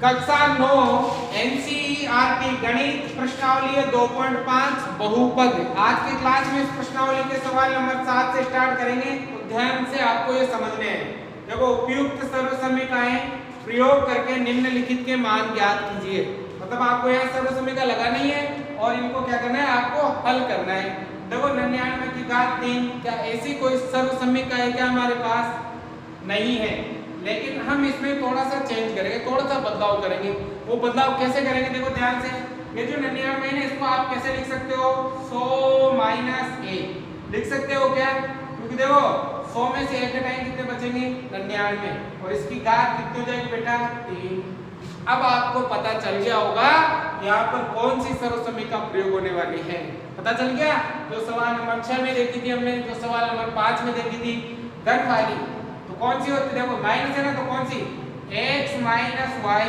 कक्षा 9 एनसीईआरटी गणित प्रश्नावली 2.5 बहुपद। आज की क्लास में इस प्रश्नावली के सवाल नंबर 7 से स्टार्ट करेंगे। तो ध्यान से आपको ये समझने हैं। देखो, उपयुक्त सर्वसमीकाएं प्रयोग करके निम्नलिखित के मान ज्ञात कीजिए। मतलब आपको यहाँ सर्वसमीका लगाना ही है और इनको क्या करना है, आपको हल करना है। देखो 99 की घात 3, क्या ऐसी कोई सर्वसमीका है क्या हमारे पास? नहीं है। लेकिन हम इसमें थोड़ा सा चेंज करेंगे, थोड़ा सा बदलाव करेंगे। वो बदलाव कैसे करेंगे? देखो ध्यान से, ये जो 99 है इसको आप कैसे लिख सकते हो? 100 माइनस 1 लिख सकते हो क्या? क्योंकि देखो 100 में से 1 घटाएंगे कितने बचेंगे? 99, और इसकी घात कितनी हो जाएगी बेटा? 3। अब आपको पता चल गया होगा यहाँ पर कौन सी सर्वसमीका प्रयोग होने वाली है। पता चल गया? जो सवाल नंबर 6 में देखी थी हमने, जो सवाल नंबर 5 में देखी थी घन वाली, तो कौन सी होती है? देखो माइनस है ना, तो कौन सी? x माइनस वाई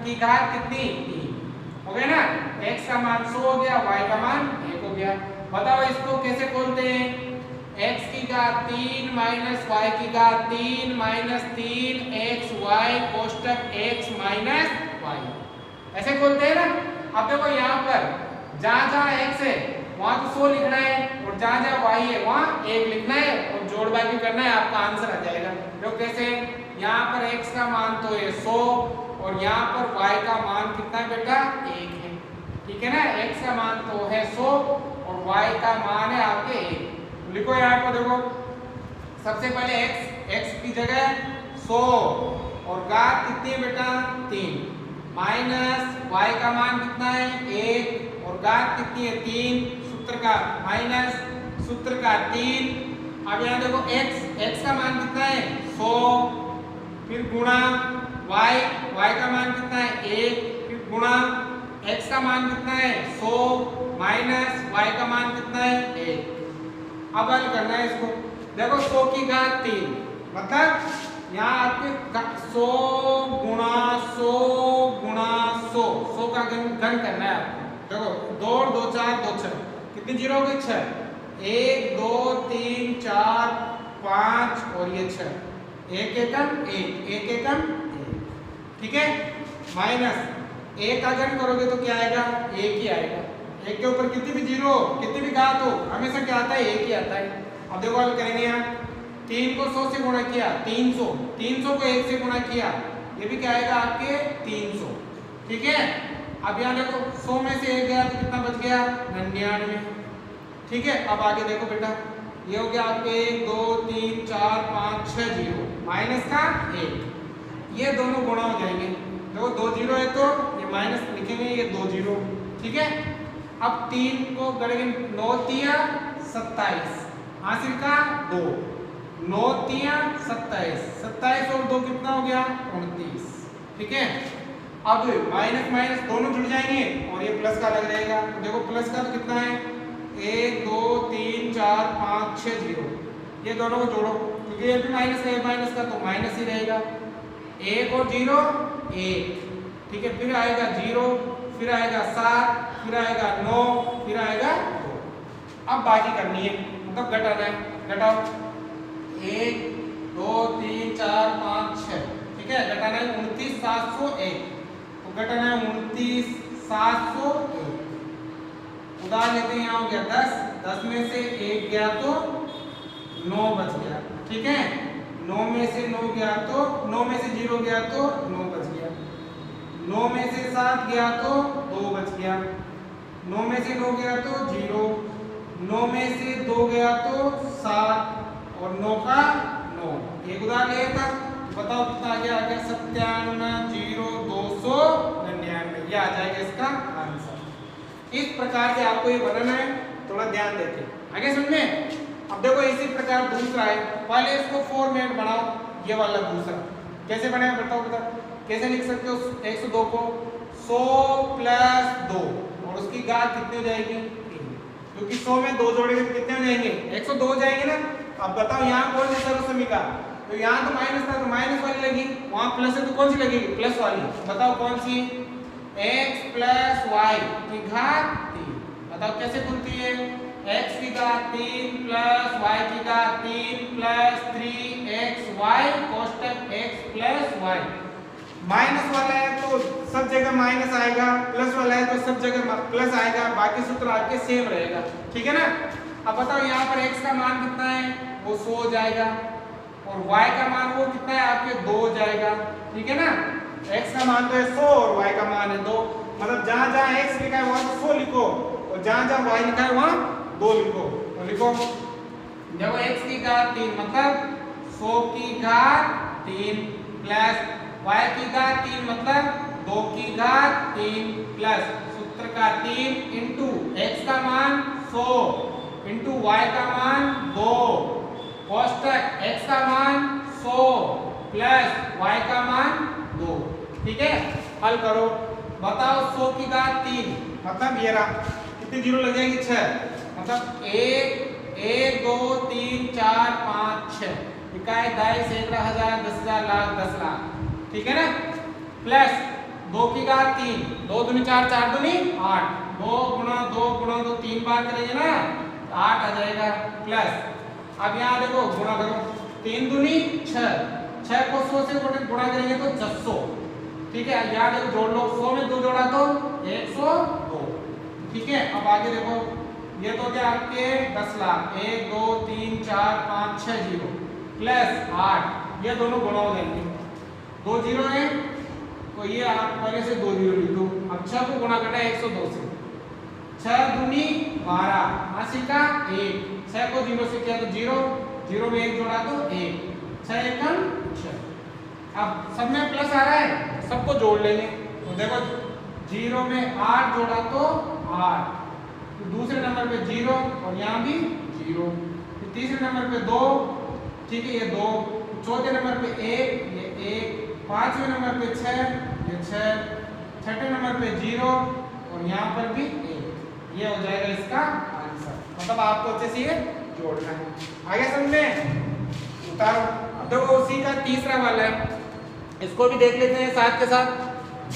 की घात कितनी? 3 हो गया ना। x का मान 100 हो गया, y का मान 1 हो गया। बताओ इसको कैसे खोलते हैं? x की घात 3 माइनस y की घात 3 minus 3 x y कोष्टक x minus y, ऐसे खोलते हैं ना। अब देखो यहाँ पर जहाँ जहाँ x है वहाँ तो 100 लिखना है, और जहाँ जहाँ y है वहाँ 1 लिखना है, और जोड़ बाकी करना है, आपका आंसर आ जाएगा। देखो कैसे, यहाँ पर x का मान तो है 100, और यहाँ पर y का मान कितना है बेटा? 1 है। ठीक है ना, x का मान तो है 100 और y का मान है आपके 1। लिखो यहाँ पर, देखो सबसे पहले x की जगह 100 और घात कितनी है बेटा? 3 माइनस y का मान कितना है? 1 और घात कितनी है? 3। सूत्र का माइनस सूत्र का 3। अब यहाँ देखो x का मान कितना है? 100, फिर गुणा y का मान कितना है? 1, फिर गुणा x का मान कितना है? 100 माइनस y का मान कितना है? 1। अब हल करना है इसको। देखो 100 की घात 3, मतलब यहाँ आपके 100 गुणा 100 गुणा 100 का घन करना है आपको। देखो 2 और 2 4 2 6, कितनी जीरो हो गई? 6। 1 2 3 4 5 और ये 6, 1 एकम 1 1 एकम 1। ठीक है, माइनस 1 का घन करोगे तो क्या आएगा? 1 ही आएगा। 1 के ऊपर कितनी भी जीरो, कितनी भी घात हो, हमेशा क्या आता है? 1 ही आता है। अब देखो हल करेंगे। यहाँ 3 को 100 से गुणा किया 300, 300 को 1 से गुणा किया, ये भी क्या आएगा आपके? 300। ठीक है, अब यहाँ देखो 100 में से 1 गया तो कितना बच गया? 99। ठीक है, अब आगे देखो बेटा, ये हो गया आपके 1 2 3 4 5 6 जीरो माइनस का 1, ये दोनों गुणा हो जाएंगे। देखो 2 जीरो है तो ये माइनस लिखेंगे, ये 2 जीरो। ठीक है, अब 3 को करेंगे 9 तिया 27, हासिल का 2, 9 तिया 27, 27 और 2 कितना हो गया? 29। ठीक है, अब माइनस माइनस दोनों जुड़ जाएंगे और ये प्लस का अलग रहेगा। तो देखो प्लस का तो कितना है? 1 2 3 4 5 6 जीरो, ये दोनों को जोड़ो, क्योंकि ये भी माइनस है, माइनस का तो माइनस ही रहेगा। 1 और 0 1। ठीक है, फिर आएगा 0, फिर आएगा 7, फिर आएगा 9, फिर आएगा 2। अब बाकी करनी है, मतलब घटाना है। घटाओ 1 2 3 4 5 6। ठीक है, घटाना है 29 701, तो घटाना है 29 701। उदाहरण लेते हैं, यहाँ हो गया 10, 10 में से 1 गया तो 9 बच गया। ठीक है, 9 में से 9 गया तो 9 में से 0 गया तो 9 बच गया। 9 में से 7 गया तो 2 बच गया। 9 में से 9 गया तो 0, 9 में से 2 गया तो 7 और 9 का 9। एक उदाहरण लिया था, बताओ कितना आ गया? आ गया 97 0 299, ये आ जाएगा इसका आंसर। इस प्रकार से आपको ये बनाना है, थोड़ा ध्यान देते आगे समझ में। अब देखो इसी प्रकार दूसरा है, पहले इसको फॉर्मेट बनाओ। ये वाला दूसरा कैसे बनाया बताओ? कैसे लिख सकते हो? 102 को 100 प्लस 2 और उसकी घात कितनी हो जाएगी? 3, क्योंकि 100 में 2 जोड़ेंगे तो कितने हो जाएंगे? 102 हो जाएंगे ना। अब बताओ यहाँ कौन सी सर्वसमीका? तो यहाँ तो माइनस था तो माइनस वाली लगी, वहाँ प्लस है तो कौन सी लगेगी? प्लस वाली। बताओ कौन सी? x प्लस वाई की घात 3। बताओ कैसे खुलती है? x की घात 3 प्लस y की घात 3 प्लस 3xy कोष्टक x प्लस y माइनस वाला है तो सब जगह माइनस आएगा, प्लस वाला है तो सब जगह प्लस आएगा, बाकी सूत्र आपके सेम रहेगा। ठीक है ना। अब बताओ यहाँ पर x का मान कितना है, वो 100 हो जाएगा, और y का मान वो कितना है आपके 2 हो जाएगा। ठीक है ना। x का मान तो है 100 और y का मान है 2, मतलब जहां जहां x लिखा है वहां 100 लिखो, और जहां जहां y लिखा है वहां 2 लिखो। तो लिखो देखो x की घात 3 मतलब 100 की घात 3 प्लस y की घात 3 मतलब 2 की घात 3 प्लस सूत्र का 3 इंटू x का मान 100 इंटू y का मान 2 कोष्टक x का मान 100 प्लस y का मान 2। ठीक है। हल करो, बताओ 100 की घात 3 मतलब ये रहा, कितनी जीरो लग जाएगी 6, मतलब 1 2 3 4 5 6, इकाई दाई सैकड़ा हजार 10,000 लाख 10 लाख। ठीक है ना। प्लस 2 की घात 3, 2 दूनी 4 4 दूनी 8, 2 गुणा 2 गुणा 2 3 बार करेंगे ना 8 आ जाएगा। प्लस अब यहाँ देखो गुणा करो, 3 दूनी 6, 6 को 100 से गुणा करेंगे तो 600। ठीक है। यहाँ देखो जोड़ लो, 100 में 2 जोड़ा तो 102। ठीक है। अब आगे देखो ये तो क्या आपके 10 लाख, 1 2 3 4 5 6 जीरो प्लस 8, ये दोनों गुणा हो जाएंगे, 2 जीरो है तो ये आप पहले से 2 जीरो लिख दो। अब 6 को गुणा करना है 102 से, 6 दूनी 12, 80 का 1, 6 को 0 से किया तो 0, 0 में 1 जोड़ा तो 1, 6 एकम 6। अब सब में प्लस आ रहा है, सबको जोड़ लेंगे तो देखो 0 में 8 जोड़ा तो 8, तो दूसरे नंबर पे 0 और यहाँ भी 0, फिर तीसरे नंबर पे 2, ठीक है ये 2, चौथे नंबर पे 1 ये 1, पांचवें नंबर पे 6 ये 6, छठे नंबर पे 0 और यहाँ पर भी 1, ये हो जाएगा इसका आंसर। मतलब आपको अच्छे से ये जोड़ना है। आगे समझ में उतारो। अब देखो उसी का तीसरा वाला है, इसको भी देख लेते हैं साथ के साथ।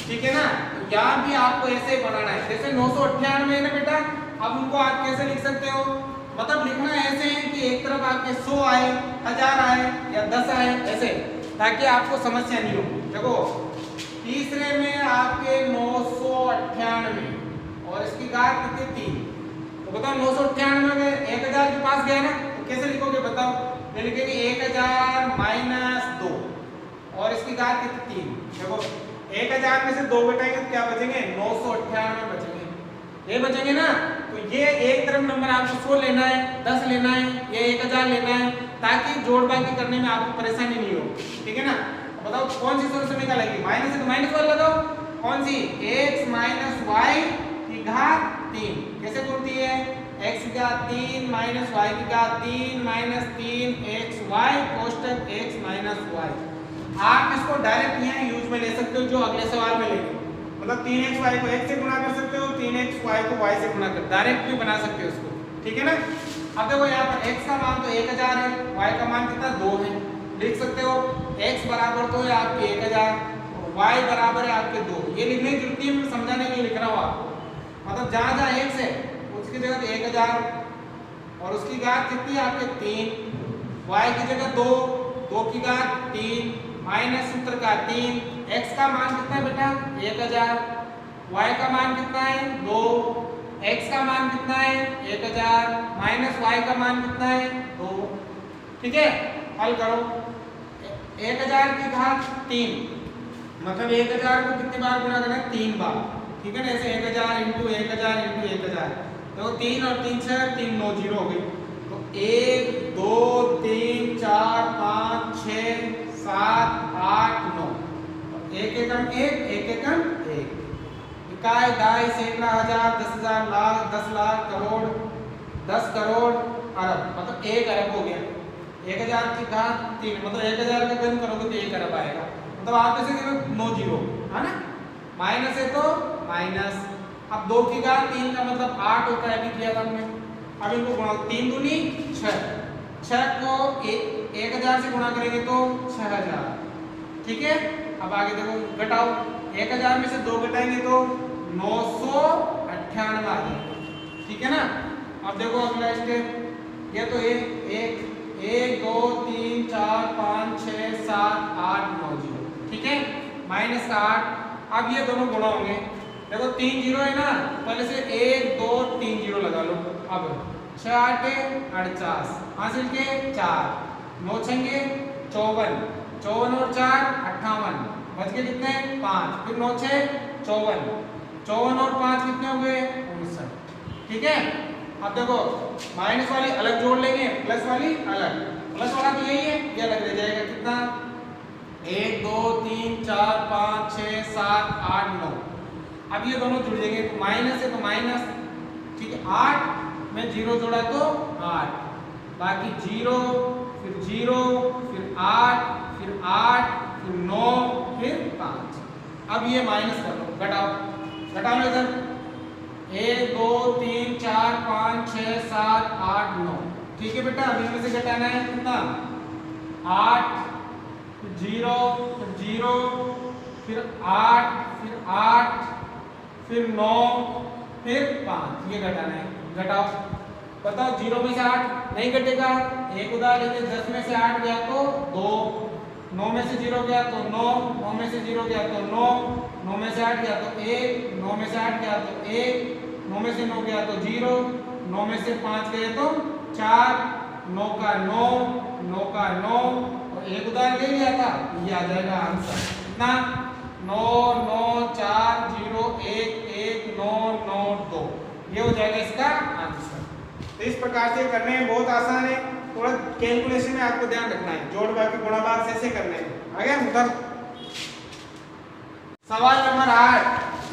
ठीक है ना। यहाँ भी आपको ऐसे बनाना है जैसे 998 है ना बेटा, अब उनको आप कैसे लिख सकते हो, मतलब लिखना ऐसे है कि एक तरफ आपके 100 आए, 1000 आए या 10 आए ऐसे, ताकि आपको समस्या नहीं हो। देखो तीसरे में आपके 998 और इसकी घात कितनी 3, तो बताओ 998 में 1000 के पास गया ना, तो कैसे लिखोगे बताओ, ये लिखेंगे 1000 माइनस 2 और इसकी घात कितनी 3। देखो 1000 में से 2 घटाएंगे तो क्या बचेंगे 998 बचेंगे, ये बचेंगे ना। तो ये एक तरफ नंबर आपको 100 लेना है, 10 लेना है, ये 1000 लेना है, ताकि जोड़ बाकी करने में आपको परेशानी नहीं हो। ठीक है ना। बताओ कौन सी सूत्र से निकालेंगे, माइनस है तो माइनस वाला लगाओ, कौन सी x माइनस y की घात 3 कैसे बोलती है, x की घात 3 माइनस y की घात 3 माइनस 3xy कोष्टक x माइनस y। आप इसको डायरेक्ट यहाँ यूज में ले सकते हो जो अगले सवाल में लेंगे, मतलब 3xy को x से गुणा कर सकते हो, 3xy को y से गुणा कर डायरेक्ट भी बना सकते हो इसको। ठीक है ना। अब देखो यहाँ पर x का मान तो 1000 है, y का मान कितना 2 है, लिख सकते हो x बराबर तो है आपके 1000 और y बराबर है आपके 2। ये लिखने की जरूरत नहीं है, समझाने के लिए लिख रहा हूँ आपको, मतलब जहाँ जहाँ x है उसकी जगह 1000 और उसकी घात कितनी है आपके 3, y की जगह 2, 2 की घात 3 माइनस सूत्र का 3, x का मान कितना है बेटा 1000, y का मान कितना है 2, x का मान कितना है 1000 माइनस y का मान कितना है 2। ठीक है। हल करो, 1000 की घात 3 मतलब 1000 को कितनी बार गुणा करना है 3 बार। ठीक है ना। ऐसे 1000 इंटू 1000 इंटू 1000, तो 3 और 3 6 3 9 जीरो हो गई, तो 1 2 3 4 5 6 7 8 9, एक एकम 1 एक एकम 1, इकाई दाई सैकड़ा हजार 10,000 लाख 10 लाख करोड़ 10 करोड़ अरब, मतलब 1 अरब हो गया। 1000 की घात 3 मतलब 1000 का गुण करोगे तो 1 अरब आएगा, मतलब आप इसे 9 जीरो है ना, माइनस है तो माइनस। अब 2 की घात 3 का मतलब 8 होता है, अभी किया था हमने। अब इनको गुणा 3 दूनी 6, 6 को 1000 से गुणा करेंगे तो 6000। ठीक है। अब आगे देखो घटाओ, 1000 में से 2 घटाएंगे तो 998 आ जाएगा। ठीक है ना। अब देखो अगला स्टेप, ये तो 1 2 3 4 5 6 7 8 9 जीरो। ठीक है। माइनस का 8। अब ये दोनों गुणा होंगे। देखो 3 जीरो है ना, पहले से 1 2 3 जीरो लगा लो। अब 6 8 48 हासिल के 4 9 छंगे 54 54 और 4 58 बच गए कितने 5, फिर 9 6 54 54 और 5 कितने हो गए 59। ठीक है। अब देखो माइनस वाली अलग जोड़ लेंगे, प्लस वाली अलग। प्लस वाला तो यही है, ये अलग रह जाएगा कितना 1 2 3 4 5 6 7 8 9। अब ये दोनों जुड़ जाएंगे तो माइनस है तो माइनस। ठीक है 8 में 0 जोड़ा तो 8, बाकी 0 फिर 0 फिर 8 फिर 8 फिर 9 फिर 5। अब ये माइनस कर लो, घटाओ लो इधर 1 2 3 4 5 6 7 8 9। ठीक है बेटा, अब इनमें से घटाना है कितना 8 फिर 0 फिर 0 फिर 8 फिर 8 फिर 9 फिर 5। ये घटाना है, घटाओ बताओ 0 में से 8 नहीं घटेगा, एक उदाहरण लेते 10 में से 8 गया तो 2, 9 में से 0 गया तो 9, 9 में से 0 गया तो 9, 9 में से 8 गया तो 1, 9 में से 8 गया तो 1, 9 में से 9 गया तो 0, 9 में से 5 गए तो 4, 9 का 9, 9 का 9 और एक उदाहरण ले लिया था। ये आ जाएगा आंसर कितना 9 9 4 0 1 1 9 9 2। ये हो जाएगा इसका आंसर। तो इस प्रकार से करने में बहुत आसान है, थोड़ा कैलकुलेशन में आपको ध्यान रखना है, जोड़ भाग गुणा भाग से करने हैं। आगे मतलब सवाल नंबर 8,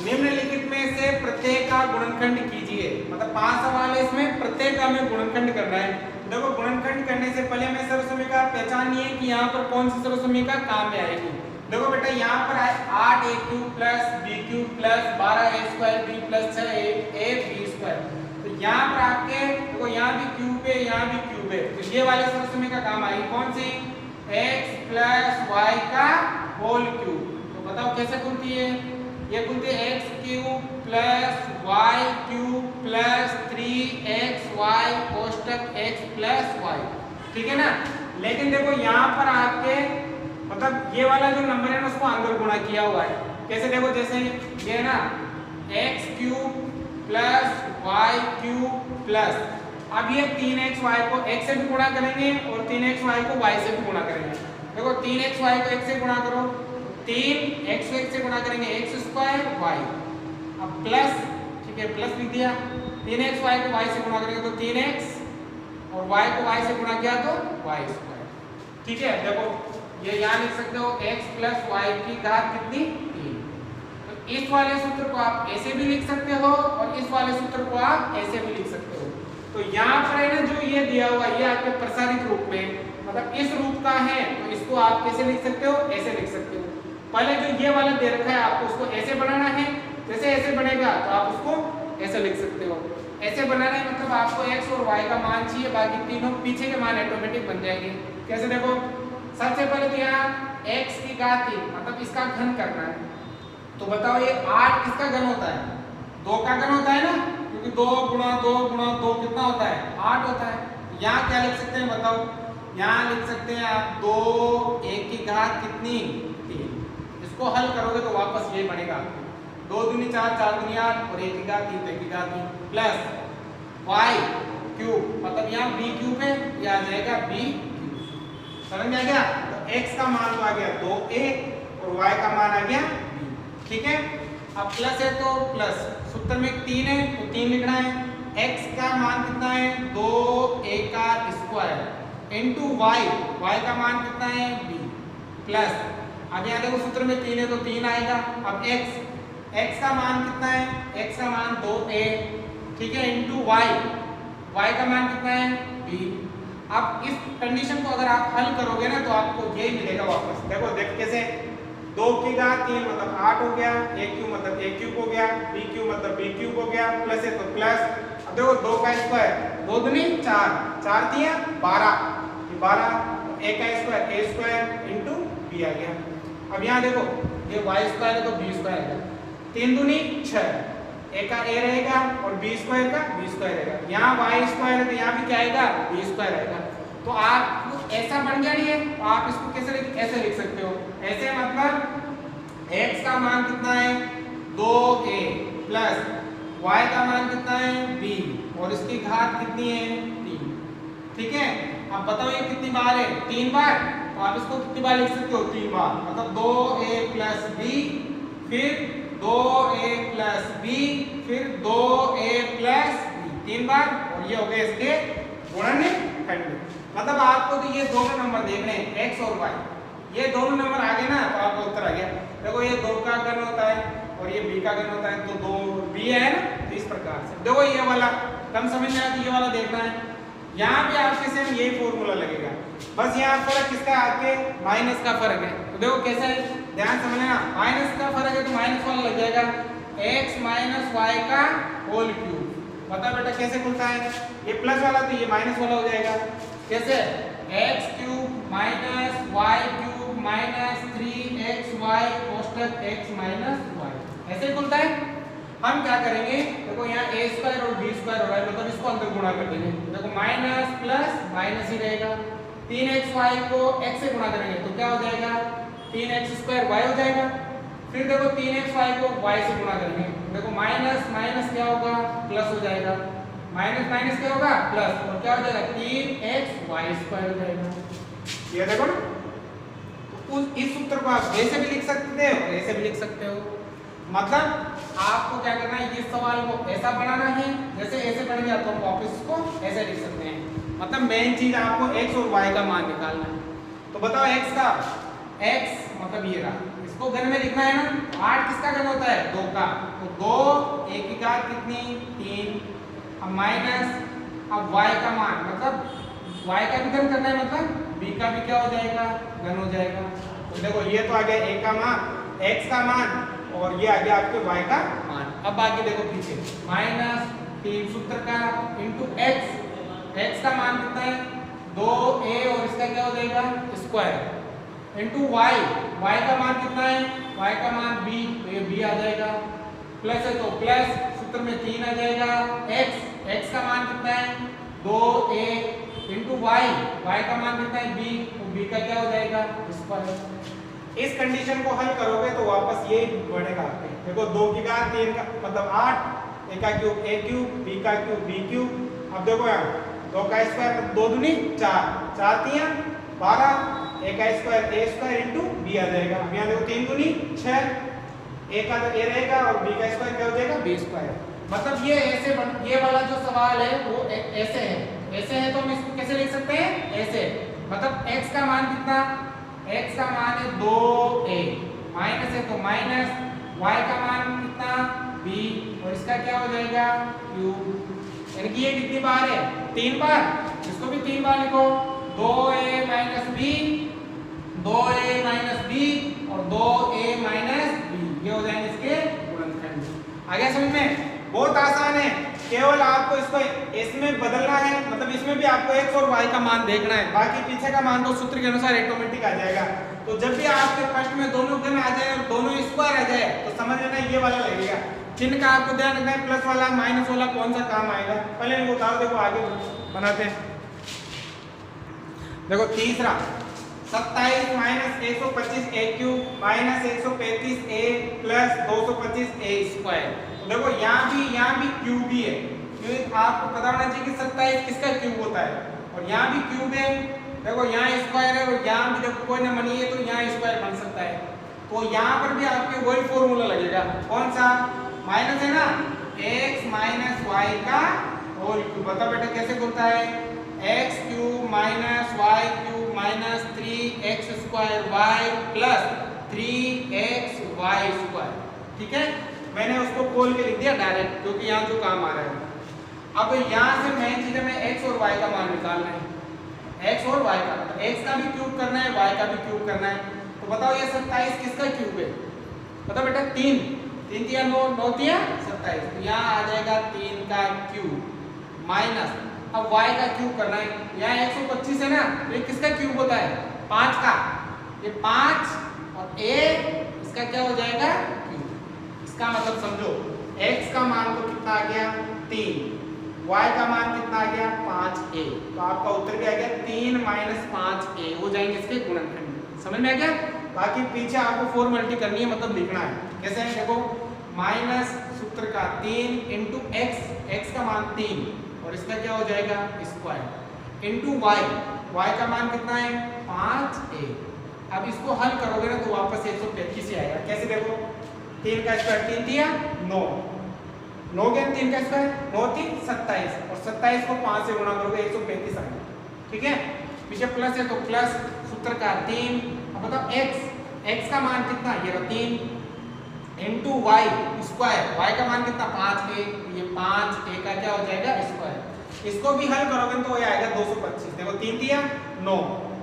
निम्नलिखित में से प्रत्येक का गुणनखंड कीजिए। मतलब 5 सवाल है इसमें, प्रत्येक का हमें गुणनखंड करना है। देखो गुणनखंड करने से पहले हमें सर्वसमीका पहचानिए कि यहाँ पर कौन सी सर्वसमीका काम में आएगी। देखो बेटा यहाँ पर आए 8a³ plus b³ plus 12a² b plus 6a b²। तो यहाँ पर आपके देखो यहाँ भी क्यूब है, यहाँ भी क्यूब है, तो ये वाले सर्वसमीका काम आएगी कौन सी x प्लस y का होल क्यूब। तो बताओ कैसे खुलती है, ये खुलती है x³ plus y³ plus 3xy कोष्टक x प्लस y। ठीक है ना। लेकिन देखो यहाँ पर आपके मतलब ये वाला जो नंबर है ना उसको अंदर गुणा किया हुआ है। कैसे देखो जैसे ये ना x³ प्लस y³ प्लस, अब ये 3xy को x से भी गुणा करेंगे और 3xy को y से भी गुणा करेंगे। देखो 3xy को x से गुणा करो, 3x को x से गुणा करेंगे x² y। अब प्लस, ठीक है प्लस लिख दिया, 3xy को y से गुणा करेंगे तो 3x और y को y से गुणा किया तो y²। ठीक है देखो ये यहाँ लिख सकते हो x प्लस y की घात कितनी 3। तो इस वाले सूत्र को आप ऐसे भी लिख सकते हो और इस वाले सूत्र को आप ऐसे भी लिख सकते हो। तो यहाँ पर है ना जो ये दिया हुआ ये आपके प्रसारित रूप में मतलब इस रूप का है, तो इसको आप कैसे लिख सकते हो ऐसे लिख सकते हो। पहले जो ये वाला दे रखा है आपको उसको ऐसे बनाना है, जैसे ऐसे बनेगा तो आप उसको ऐसे लिख सकते हो। ऐसे बनाना है मतलब आपको x और y का मान चाहिए, बाकी तीनों पीछे के मान ऑटोमेटिक बन जाएंगे। कैसे देखो सबसे पहले तो यहाँ x की घात 3 मतलब इसका घन करना है। तो बताओ ये 8 किसका घन होता है 2 का घन होता है ना, क्योंकि 2 गुणा 2 गुणा 2 कितना होता है 8 होता है। यहाँ क्या लिख सकते हैं बताओ, यहाँ लिख सकते हैं आप 2 1 की घात कितनी 3। इसको हल करोगे तो वापस ये बनेगा 2 दूनी 4 4 दूनी 8 और 1 की घात 3 की घात 3 प्लस y³ मतलब यहाँ b³ है, ये आ जाएगा b³। समझ में आ गया। तो x का मान तो आ गया 2a और y का मान आ गया b। ठीक है। अब प्लस है तो प्लस, सूत्र में 3 है तो 3 लिखना है। x का मान कितना है 2a का स्क्वायर इनटू y का मान कितना है b प्लस, अब यहाँ देखो सूत्र में 3 है तो 3 आएगा। अब x का मान कितना है x का मान 2a, ठीक है, इनटू y का मान कितना है b। अब इस कंडीशन को अगर आप हल करोगे ना तो आपको यही मिलेगा वापस। देखो देख कैसे 2 की घात 3 मतलब 8 हो गया, a³ मतलब a³ हो गया, b³ मतलब b³ हो गया, प्लस है तो प्लस। अब देखो 2 का स्क्वायर 2 दूनी 4 4 दिया 12, 12 a का स्क्वायर a² इनटू b आ गया। अब यहाँ देखो ये y² है तो b² आएगा, 3 दूनी 6, a का a रहेगा और b² का b² रहेगा। यहाँ y² है तो यहाँ भी क्या आएगा b² आएगा। तो आप ऐसा बन गया नहीं है तो आप इसको कैसे ऐसे लिख सकते हो। ऐसे मतलब x का मान कितना है 2a प्लस y का मान कितना है b और इसकी घात कितनी है 3। ठीक है, अब बताओ ये कितनी बार है 3 बार, तो आप इसको कितनी बार लिख सकते हो 3 बार, मतलब 2a प्लस b फिर 2a प्लस b फिर 2a प्लस b 3 बार, और ये हो गए इसके गुणनखंड। मतलब आपको तो ये दोनों नंबर देखने हैं x और y, ये दोनों नंबर आ गए ना तो आपका उत्तर आ गया। देखो ये 2 का घन होता है और ये b का घन होता है, तो 2b है ना, तो इस प्रकार से देखो ये वाला कम समझ में आती, ये वाला देखना है। यहाँ भी आपके सेम यही फॉर्मूला लगेगा, बस यहाँ फर्क किसका आपके माइनस का फर्क है। तो देखो कैसे है, ध्यान समझना, माइनस का फर्क है तो माइनस वाला लग जाएगा x माइनस वाई का होल क्यूब। बता बेटा कैसे खुलता है, ये प्लस वाला तो ये माइनस वाला हो जाएगा। कैसे, x cube minus y cube minus 3xy कोष्टक x माइनस वाई, ऐसे खुलता है। हम क्या करेंगे, देखो यहाँ a स्क्वायर और b स्क्वायर हो रहा है, मतलब इसको अंदर गुणा कर देंगे। देखो माइनस प्लस माइनस ही रहेगा, 3xy को x से गुणा करेंगे तो क्या हो जाएगा 3x स्क्वायर y हो जाएगा। फिर देखो 3xy को y से गुणा करेंगे, देखो माइनस माइनस क्या होगा प्लस हो जाएगा, माइनस माइनस क्या होगा प्लस, और क्या हो जाएगा 3xy स्क्वायर हो जाएगा। ये देखो ना, तो इस सूत्र को आप ऐसे भी लिख सकते हो और ऐसे भी लिख सकते हो। मतलब आपको क्या करना है, ये सवाल को ऐसा बनाना है, जैसे ऐसे बन गया तो हम वापस इसको ऐसे लिख सकते हैं। मतलब मेन चीज आपको x और y का मान निकालना है। तो बताओ x का, x मतलब ये रहा, इसको घन में लिखना है ना, 8 किसका घन होता है 2 का, तो 2 a की घात कितनी 3, अब माइनस, अब y का मान मतलब y का भी घन करना है, मतलब b का भी क्या हो जाएगा घन हो जाएगा। तो देखो ये तो आ गया a का मान, x का मान, और ये आ गया आपके y का मान। अब बाकी देखो पीछे माइनस 3 सूत्र का इंटू x का मान कितना है 2a और इसका क्या हो जाएगा स्क्वायर इंटू y का मान कितना है, y का मान b, तो ये b आ जाएगा, प्लस है तो प्लस सूत्र में 3 आ जाएगा, x का मान कितना है 2a इंटू y का मान कितना है b, तो b का क्या हो जाएगा स्क्वायर। इस कंडीशन को हल करोगे तो वापस ये बढ़ेगा आपके, देखो 2 की घात 3 का मतलब 8, a का क्यूब a क्यूब, b का क्यूब b क्यूब। अब देखो यहाँ 2 का स्क्वायर 2 दूनी 4, 4 3 12, a का square a square into b आ जाएगा। अब यहाँ देखो 3 दूनी 6, a का तो a रहेगा और b का स्क्वायर क्या हो जाएगा b स्क्वायर। मतलब ये ऐसे ये वाला जो सवाल है वो ऐसे है, ऐसे है तो हम इसको कैसे लिख सकते हैं ऐसे, मतलब x का मान कितना, x का मान है 2a, माइनस है तो माइनस, y का मान कितना b और इसका क्या हो जाएगा क्यूब। यानी कि ये कितनी बार है 3 बार, इसको भी 3 बार लिखो, 2a minus b, 2a minus b और 2a माइनस b, ये हो जाएंगे इसके गुणनखंड। आ गया समझ में, बहुत आसान है, केवल आपको इसको इसमें बदलना है, मतलब इसमें भी आपको x और y का मान देखना है, बाकी पीछे का मान तो सूत्र के अनुसार ऑटोमेटिक आ जाएगा। तो जब भी आपके प्रश्न में दोनों घन आ जाए और दोनों स्क्वायर आ जाए तो समझ लेना ये वाला लगेगा। चिन्ह का आपको ध्यान रखना है, प्लस वाला माइनस वाला कौन सा काम आएगा, पहले इनको उतार देखो आगे बनाते हैं। देखो तीसरा 27 minus 125 a cube minus 135 a plus 225 a square. तो देखो यहाँ भी क्यूब ही है, क्योंकि आपको पता होना चाहिए कि 27 किसका क्यूब होता है, और यहाँ भी क्यूब है। देखो यहाँ स्क्वायर है और यहाँ भी देखो कोई ना बनी है तो यहाँ स्क्वायर बन सकता है, तो यहाँ पर भी आपके वही फॉर्मूला लगेगा, कौन सा माइनस है ना, x माइनस वाई का होल क्यूब। बता बेटा कैसे खुलता है, x cube minus y cube minus 3x square y plus 3xy square. ठीक है, मैंने उसको खोल के लिख दिया डायरेक्ट, क्योंकि यहाँ जो काम आ रहा है। अब यहाँ से मेन चीज हमें x और y का मान निकालना है, x और y का, x का भी क्यूब करना है y का भी क्यूब करना है। तो बताओ ये 27 किसका क्यूब है, बताओ बेटा 3 3 9 9 27, तो यहाँ आ जाएगा 3 का क्यूब माइनस, अब y का क्यूब करना है, यहाँ 125 है ना, तो ये किसका क्यूब होता है 5 का, ये 5 और a इसका क्या हो जाएगा क्यूब। इसका मतलब समझो x का मान तो कितना आ गया 3, y का मान कितना आ गया 5a, तो आपका उत्तर क्या आ गया 3 माइनस 5a हो जाएंगे इसके गुणनखंड। समझ में आ गया। बाकी पीछे आपको फॉर्मेलिटी करनी है, मतलब लिखना है। कैसे है देखो, माइनस सूत्र का 3 इंटू एक्स का मान 3 और इसका क्या हो जाएगा स्क्वायर इंटू वाई का मान कितना है 5a। अब इसको हल करोगे ना तो वापस 133 ही आएगा। कैसे देखो, 3 का स्क्वायर 3 दिया 9, 9 के 3 का स्क्वायर 9 3 27 और 27 को 5 से गुणा करोगे 135 आएगा। ठीक है, पीछे प्लस है तो प्लस सूत्र का 3। अब बताओ x का मान कितना, ये 3 इंटू वाई स्क्वायर, y का मान कितना 5a, ये 5a का क्या हो जाएगा स्क्वायर। इसको भी हल करोगे तो ये आएगा 225। देखो 3 दिया 9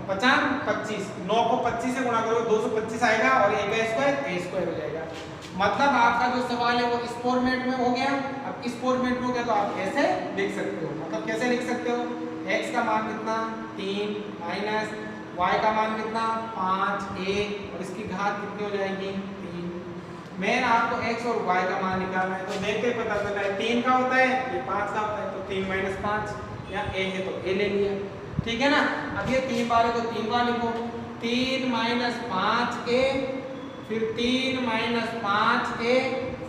50 25, 9 को 25 से गुणा करोगे 225 आएगा और a का स्क्वायर a स्क्वायर हो जाएगा। मतलब आपका जो सवाल है वो इस फॉर्मेट में हो गया। अब इस फॉर्मेट में हो गया तो आप ऐसे लिख सकते हो। मतलब कैसे लिख सकते हो, x का मान कितना 3 माइनस y का मान कितना 5a और इसकी घात कितनी हो जाएगी 3। मैंने आपको x और y का मान निकालना है तो देखते पता चलता है 3 का होता है, ये 5 का होता है, तो 3 माइनस 5 या a है तो a ले लिया। ठीक है ना। अब ये 3 बार है तो 3 बार लिखो, 3 माइनस 5a, फिर 3 माइनस 5a,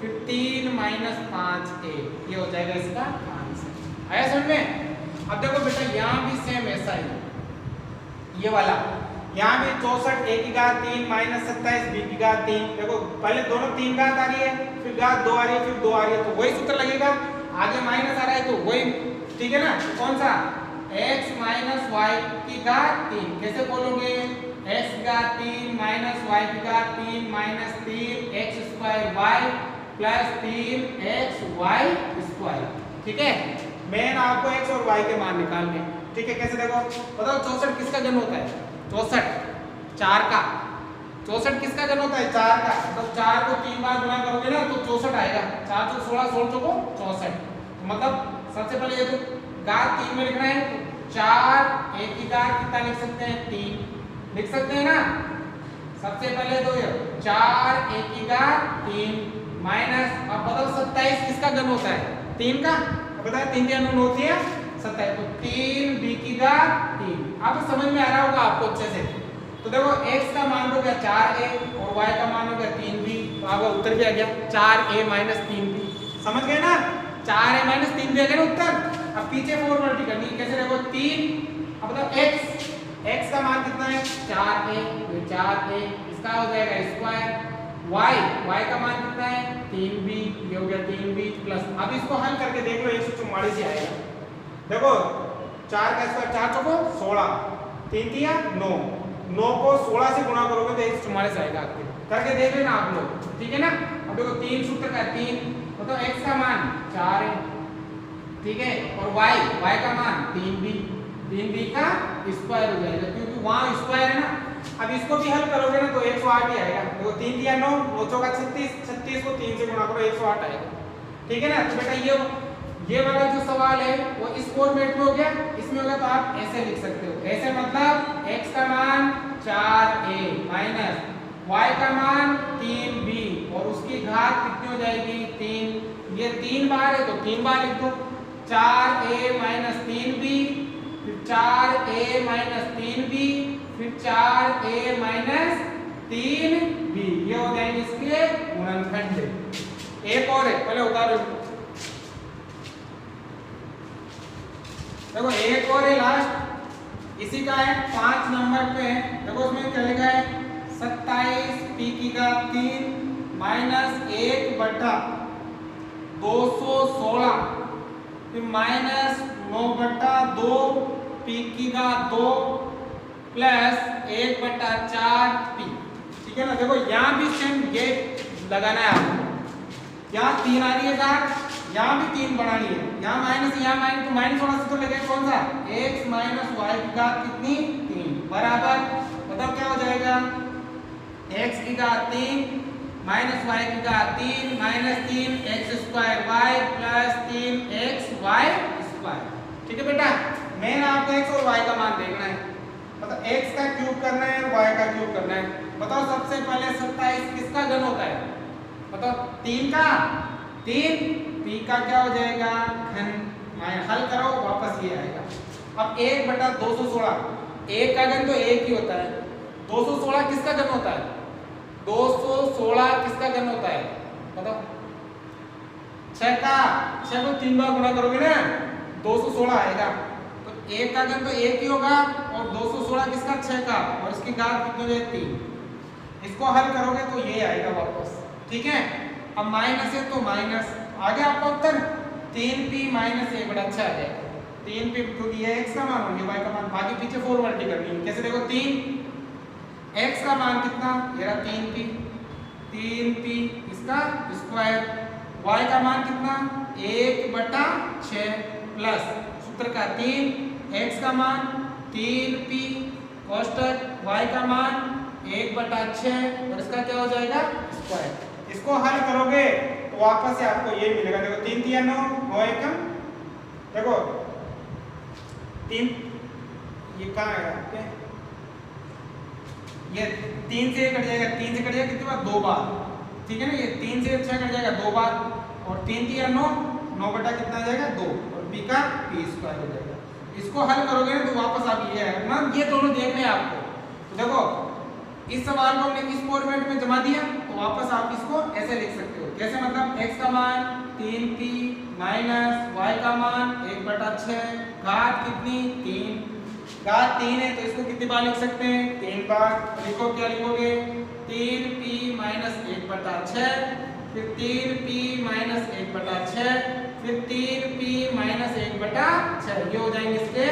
फिर 3 माइनस 5a, ये हो जाएगा इसका आंसर। आया समझ में। अब देखो बेटा यहाँ भी सेम ऐसा ही, ये वाला यहाँ भी 64 a की घात 3 माइनस 27 b की घात 3। देखो पहले दोनों 3 घात आ रही है, फिर घात 2 आ रही है, फिर 2 आ रही है, तो वही सूत्र लगेगा। आगे माइनस आ रहा है तो वही, ठीक है ना। तो कौन सा x माइनस y की घात 3, कैसे बोलोगे x की घात 3 माइनस y की घात 3 minus 3 x square y plus 3 x y square. ठीक है, मैं आपको x और y के मान निकालने। ठीक है, कैसे देखो बताओ 64 किसका घन होता है 64 4 का, 64 किसका घन होता है 4 का। तो 4 को 3 बार गुणा करोगे ना तो 64 आएगा, 4 चौक 16 16 चौको 64। मतलब सबसे पहले ये तो घात 3 में लिखना है तो 4 a की घात कितना लिख सकते हैं 3 लिख सकते हैं ना। सबसे पहले तो ये 4 a की घात 3 माइनस, अब बताओ 27 किसका घन होता है 3 का। बताया 3 की अनुन होती है 27, तो 3 b की घात 3। अब समझ में आ रहा होगा आपको अच्छे से। तो देखो x का मान हो गया 4a और y का मान हो गया 3b, तो आपका उत्तर भी आ गया 4a माइनस 3b। समझ गए ना, 4a माइनस 3b आ गया ना उत्तर। अब पीछे फॉर्मेलिटी करनी है। कैसे देखो 3, अब बताओ x का मान कितना है 4a, ये 4a इसका हो जाएगा स्क्वायर, y का मान कितना है 3b, ये हो गया 3b प्लस। अब इसको हल करके देख लो 144 ही आएगा। देखो 4 का स्क्वायर 4 चौको 16, 3 दिया 9, 9 को 16 से गुणा करोगे तो 144 आएगा आपके। करके देख लेना आप लोग, ठीक है ना। अब देखो 3 सूत्र का 3, मतलब x का मान 4 है, ठीक है, और y का मान 3b का स्क्वायर हो जाएगा क्योंकि वहां स्क्वायर है ना। अब इसको भी हल करोगे ना तो 108 ही आएगा। देखो 3 दिया 9, 9 चौका 36, 36 को 3 से गुणा करो 108 आएगा। ठीक है ना। तो बेटा ये वाला जो सवाल है वो इस फॉर्मेट में हो गया, इसमें होगा तो आप ऐसे लिख सकते हो। ऐसे मतलब x का मान 4a माइनस y का मान 3b और उसकी घात कितनी हो जाएगी 3। ये 3 बार है तो 3 बार लिख दो, 4a माइनस 3b, फिर 4a माइनस 3b, फिर 4a माइनस 3b, ये हो जाएंगे इसके गुणनखंड। एक और है, पहले उतारो। देखो एक और है लास्ट, इसी का है 5 नंबर पे है। देखो उसमें क्या लिखा है 27 p की घात 3 माइनस 1 बटा 216, फिर माइनस 9 बटा 2 p की घात 2 प्लस 1 बटा 4 p। ठीक है ना। देखो यहाँ भी सेम ये लगाना है आपको। यहाँ 3 आ रही है घात, यहाँ भी 3 बढ़ानी है, यहाँ माइनस तो माइनस थोड़ा सा तो लगेगा। कौन सा x माइनस y की घात कितनी 3 बराबर, मतलब क्या हो जाएगा x की घात 3 माइनस y की घात 3 minus 3 x square y plus 3 x y square. ठीक है बेटा, मैंने आपको x और y का मान देखना है, मतलब x का क्यूब करना है और y का क्यूब करना है। बताओ सबसे पहले 27 किसका घन होता है, बताओ 3 का, 3 p का क्या हो जाएगा घन, हल करो वापस ये आएगा। अब 1 बटा 216, 1 का घन तो 1 ही होता है, 216 किसका घन होता है? 216 किसका घन होता है बताओ? 6 का। 6 को 3 बार गुणा करोगे ना 216 आएगा। तो 1 का घन तो 1 ही होगा और 216 किसका? 6 का, और इसकी घात कितनी हो जाएगी? 3। इसको हल करोगे तो ये आएगा वापस। ठीक है, अब माइनस है तो माइनस, आगे आपका उत्तर 3p - 1/6 आ जाएगा। 3p क्योंकि ये x का मान और ये y का मान, बाकी पीछे फॉरवर्ड करनी है। कैसे देखो? 3 x का मान कितना? ये रहा 3p इसका स्क्वायर, y का मान कितना? 1/6 प्लस सूत्र का 3 x का मान 3p कोष्टक y का मान 1/6 और इसका क्या हो जाएगा? स्क्वायर। इसको हल करोगे तो वापस से आपको ये मिलेगा। देखो 3 3 9 9 एकम, देखो 3 ये कहाँ है आपके? ये 3 से कट जाएगा, 3 से कट जाएगा कितनी बार? 2 बार। ठीक है ना, ये 3 से 6 कट जाएगा 2 बार, और 3 3 9 9 बटा कितना आ जाएगा? 2, और p का p स्क्वायर हो जाएगा। इसको हल करोगे ना तो वापस आप ये आएगा ना, ये दोनों देखने हैं आपको। तो देखो इस सवाल को हमने इस फॉर्मेट में जमा दिया तो वापस आप इसको ऐसे लिख सकते हो। कैसे? मतलब x का मान 3p माइनस y का मान 1/6, घात कितनी? 3। घात 3 है तो इसको कितनी बार लिख सकते हैं? 3 बार। लिखो, क्या लिखोगे? 3p - 1/6, फिर 3p - 1/6, फिर 3p - 1/6, ये हो जाएंगे इसके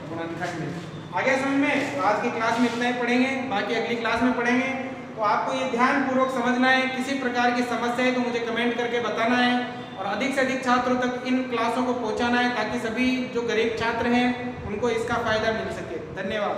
गुणनखंड में। आगे समझ में? आज की क्लास में इतना ही पढ़ेंगे, बाकी अगली क्लास में पढ़ेंगे। तो आपको ये ध्यान पूर्वक समझना है। किसी प्रकार की समस्या है तो मुझे कमेंट करके बताना है, और अधिक से अधिक छात्रों तक इन क्लासों को पहुंचाना है ताकि सभी जो गरीब छात्र हैं उनको इसका फायदा मिल सके। धन्यवाद।